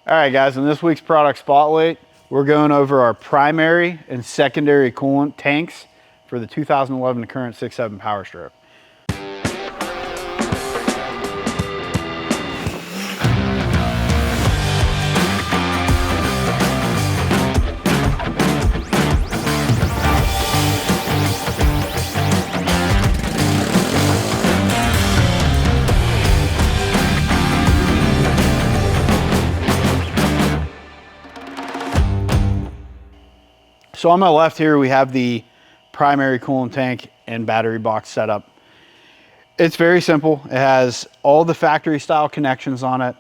All right, guys, in this week's product spotlight, we're going over our primary and secondary coolant tanks for the 2011 current 6.7 Powerstroke. So on my left here, we have the primary coolant tank and battery box setup. It's very simple. It has all the factory style connections on it.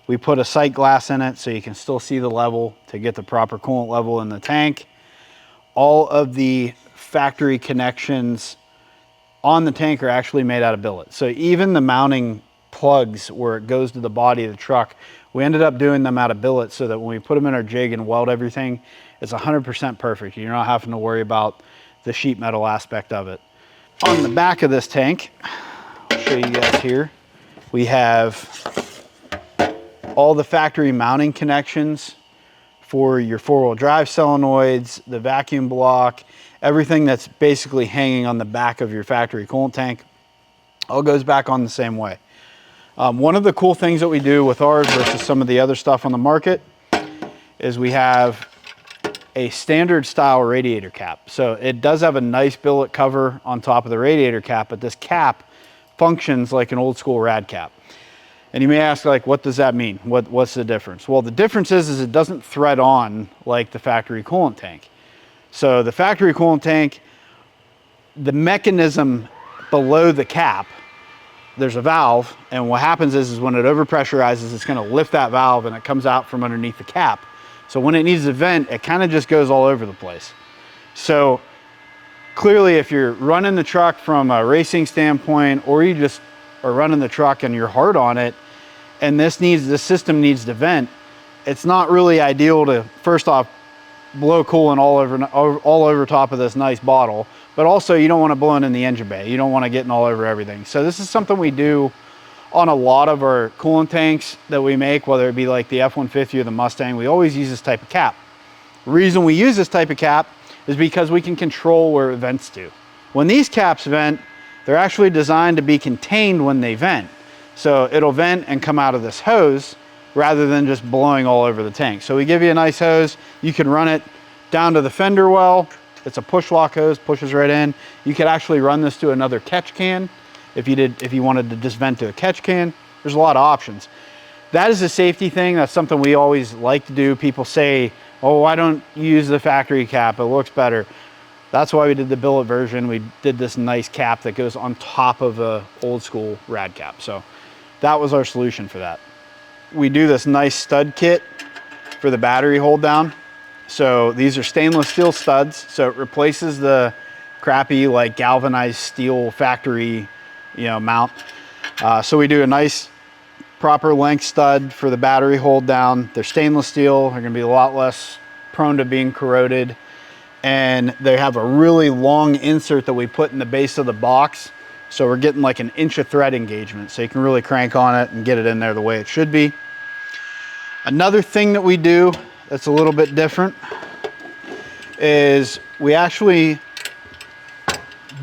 We put a sight glass in it so you can still see the level to get the proper coolant level in the tank. All of the factory connections on the tank are actually made out of billet. So even the mounting plugs where it goes to the body of the truck, we ended up doing them out of billet so that when we put them in our jig and weld everything, it's 100% perfect. You're not having to worry about the sheet metal aspect of it. On the back of this tank, I'll show you guys here, we have all the factory mounting connections for your four-wheel drive solenoids, the vacuum block, everything that's basically hanging on the back of your factory coolant tank, all goes back on the same way. One of the cool things that we do with ours versus some of the other stuff on the market is we have a standard style radiator cap. So it does have a nice billet cover on top of the radiator cap, but this cap functions like an old school rad cap. And you may ask, like, what does that mean? What's the difference? Well, the difference is it doesn't thread on like the factory coolant tank. So the factory coolant tank, the mechanism below the cap, there's a valve, and what happens is when it overpressurizes, it's gonna lift that valve and it comes out from underneath the cap. So when it needs to vent, it kind of just goes all over the place. So clearly, if you're running the truck from a racing standpoint, or you just are running the truck and you're hard on it, and this system needs to vent, it's not really ideal to, first off, blow coolant all over top of this nice bottle, but also you don't want to blow it in the engine bay. You don't want to get all over everything. So this is something we do on a lot of our coolant tanks that we make, whether it be like the F-150 or the Mustang. We always use this type of cap. The reason we use this type of cap is because we can control where it vents to. When these caps vent, they're actually designed to be contained when they vent. So it'll vent and come out of this hose rather than just blowing all over the tank. So we give you a nice hose. You can run it down to the fender well. It's a push lock hose, pushes right in. You could actually run this to another catch can if you wanted to just vent to a catch can. There's a lot of options. That is a safety thing. That's something we always like to do. People say, oh, why don't you use the factory cap? It looks better. That's why we did the billet version. We did this nice cap that goes on top of a old school rad cap. So that was our solution for that. We do this nice stud kit for the battery hold down. So these are stainless steel studs. So it replaces the crappy like galvanized steel factory mount. So we do a nice proper length stud for the battery hold down. They're stainless steel. They're gonna be a lot less prone to being corroded. And they have a really long insert that we put in the base of the box. So we're getting like an inch of thread engagement. So you can really crank on it and get it in there the way it should be. Another thing that we do that's a little bit different is we actually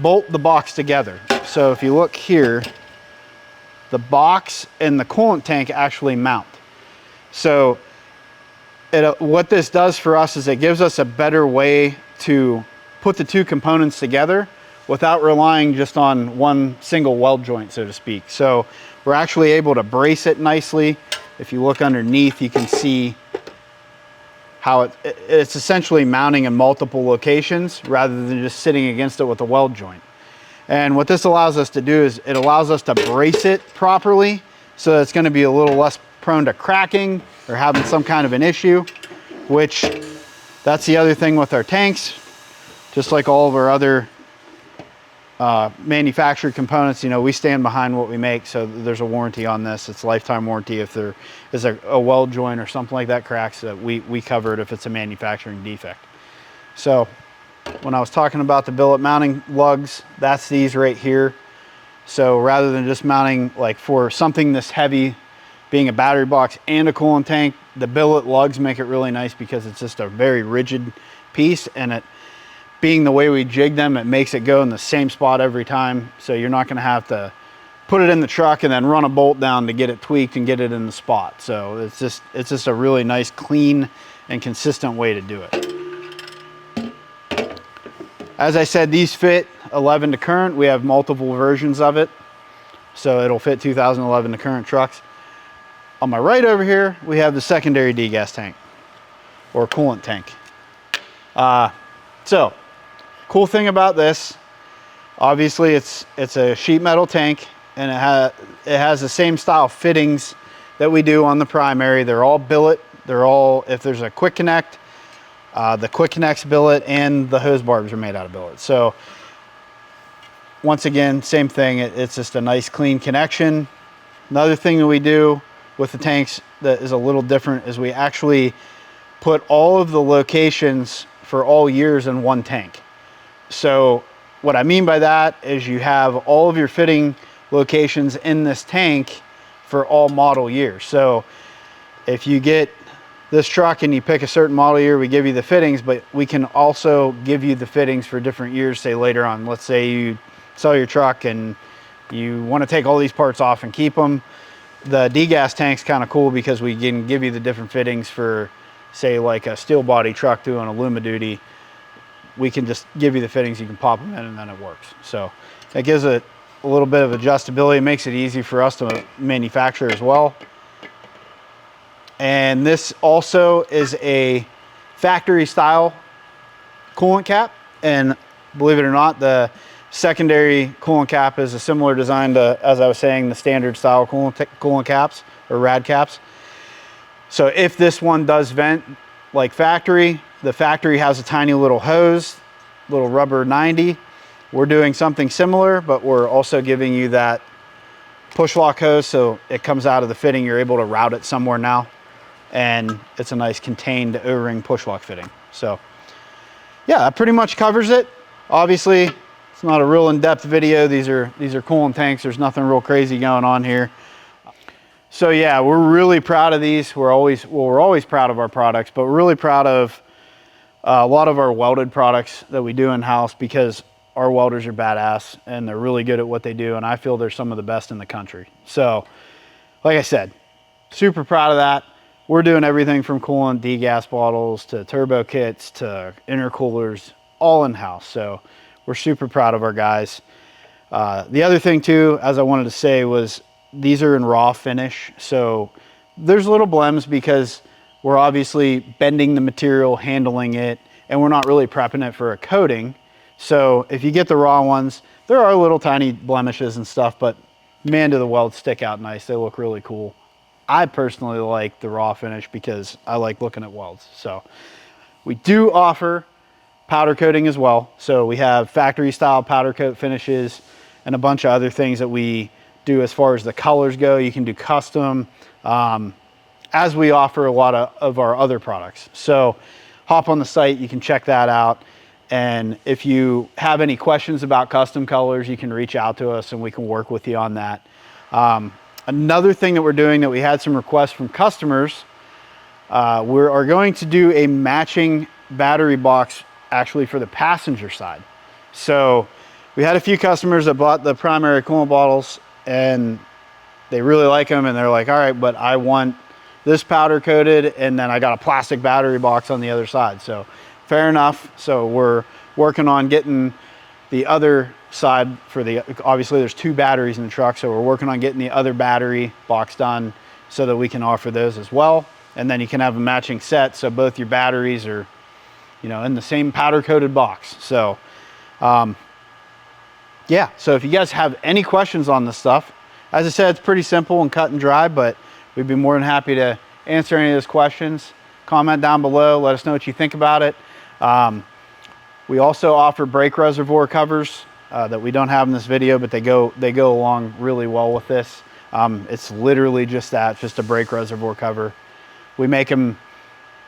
bolt the box together. So if you look here, the box and the coolant tank actually mount. So what this does for us is it gives us a better way to put the two components together without relying just on one single weld joint, so to speak. So we're actually able to brace it nicely. If you look underneath, you can see how it's essentially mounting in multiple locations rather than just sitting against it with a weld joint. And what this allows us to do is it allows us to brace it properly so that it's going to be a little less prone to cracking or having some kind of an issue, which that's the other thing with our tanks. Just like all of our other manufactured components, we stand behind what we make, so there's a warranty on this. It's a lifetime warranty. If there is a weld joint or something like that cracks, we cover it if it's a manufacturing defect. So when I was talking about the billet mounting lugs, that's these right here. So rather than just mounting like for something this heavy, being a battery box and a coolant tank, The billet lugs make it really nice because it's just a very rigid piece, and it being the way we jig them, it makes it go in the same spot every time. So you're not going to have to put it in the truck and then run a bolt down to get it tweaked and get it in the spot. So it's just a really nice, clean and consistent way to do it. As I said, these fit 11 to current. We have multiple versions of it, so it'll fit 2011 to current trucks. On my right over here, we have the secondary degas tank or coolant tank. So cool thing about this, obviously it's a sheet metal tank, and it has the same style fittings that we do on the primary. They're all billet. They're all, if there's a quick connect, the quick connects billet and the hose barbs are made out of billet. So once again, same thing. It's just a nice clean connection. Another thing that we do with the tanks that is a little different is we actually put all of the locations for all years in one tank. So what I mean by that is you have all of your fitting locations in this tank for all model years. So if you get this truck and you pick a certain model year, we give you the fittings, but we can also give you the fittings for different years, say later on. Let's say you sell your truck and you want to take all these parts off and keep them. The degas tank's kind of cool because we can give you the different fittings for, say, like a steel body truck doing Aluma duty. We can just give you the fittings, you can pop them in, and then it works. So it gives it a little bit of adjustability. It makes it easy for us to manufacture as well. And this also is a factory style coolant cap, and believe it or not, the secondary coolant cap is a similar design to, as I was saying, the standard style coolant caps or rad caps. So if this one does vent like factory, the factory has a tiny little hose, little rubber 90. We're doing something similar, but we're also giving you that push lock hose, so it comes out of the fitting. You're able to route it somewhere now, and it's a nice contained O-ring push lock fitting. So yeah, that pretty much covers it. Obviously, it's not a real in-depth video. These are coolant tanks. There's nothing real crazy going on here. So yeah, we're really proud of these. We're always proud of our products, but we're really proud of a lot of our welded products that we do in-house, because our welders are badass and they're really good at what they do, and I feel they're some of the best in the country. So like I said, super proud of that. We're doing everything from coolant degas bottles to turbo kits to intercoolers, all in-house. So we're super proud of our guys. The other thing too, as I wanted to say, was these are in raw finish. So there's little blems because we're obviously bending the material, handling it, and we're not really prepping it for a coating. So if you get the raw ones, there are little tiny blemishes and stuff, but man, do the welds stick out nice. They look really cool. I personally like the raw finish because I like looking at welds. So we do offer powder coating as well. So we have factory style powder coat finishes and a bunch of other things that we do as far as the colors go. You can do custom, as we offer a lot of our other products. So hop on the site, you can check that out. And if you have any questions about custom colors, you can reach out to us and we can work with you on that. Another thing that we're doing that we had some requests from customers, we are going to do a matching battery box actually for the passenger side. So we had a few customers that bought the primary coolant bottles and they really like them, and they're like, all right, but I want this powder coated and then I got a plastic battery box on the other side. So fair enough. So we're working on getting the other side for the, obviously there's two batteries in the truck, so we're working on getting the other battery box done so that we can offer those as well. And then you can have a matching set, so both your batteries are, you know, in the same powder coated box. So yeah, so if you guys have any questions on this stuff, as I said, it's pretty simple and cut and dry, but we'd be more than happy to answer any of those questions. Comment down below, let us know what you think about it. We also offer brake reservoir covers that we don't have in this video, but they go along really well with this. It's literally just that, just a brake reservoir cover. We make them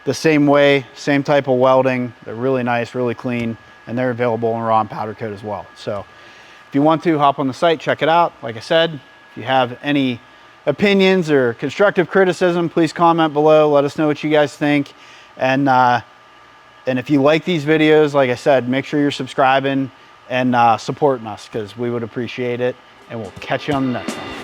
the same way, same type of welding. They're really nice, really clean, and they're available in raw and powder coat as well. So if you want to, hop on the site, check it out. Like I said, if you have any opinions or constructive criticism, please comment below. Let us know what you guys think. And if you like these videos, like I said, make sure you're subscribing and supporting us, because we would appreciate it. And we'll catch you on the next one.